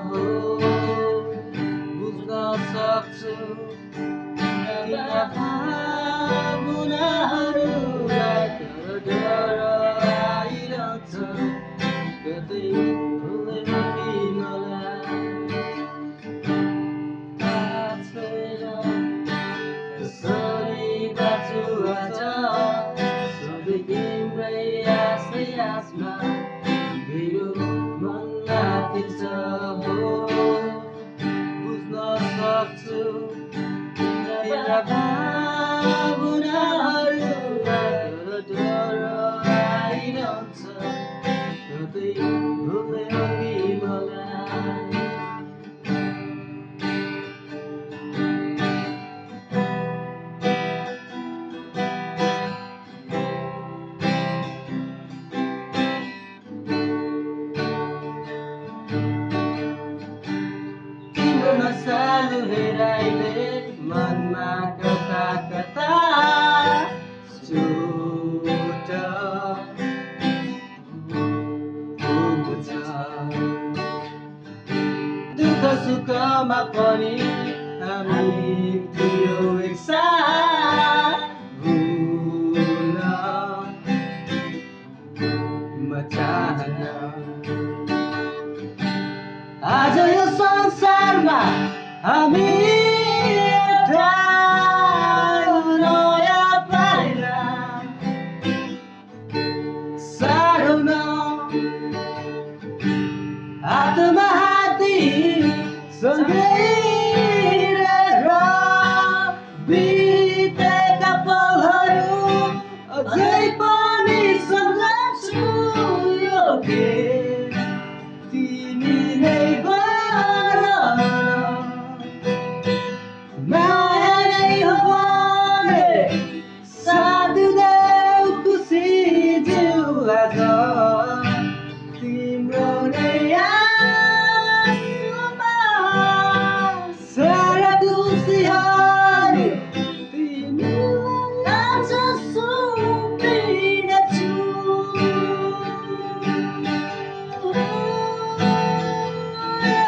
हो बुझ्न सक्छु तिम्रा भावनाहरूलाई तर डर आइरहन्छ कतै भुल्यो कि मलाई थाहा छैन कसरी बाँच्छु आज सधैँ तिम्रै आशै आशमा मेरो मन माथिन्छ हो बुझ्न सक्छु तिम्रा भावनाहरूलाई तर डर आइरहन्छ कतै भुल्यो कि मलाई तिम्रो नसालु हेराइले मनमा कता कता चोट पुग्छ दुःख सुखमा पनि हामी थियो एकसाथ भुल्न म चाहन्न आज यो संसारमा हामी एउटा नयाँ पाइला साह्रो न हातमा हाती सँगै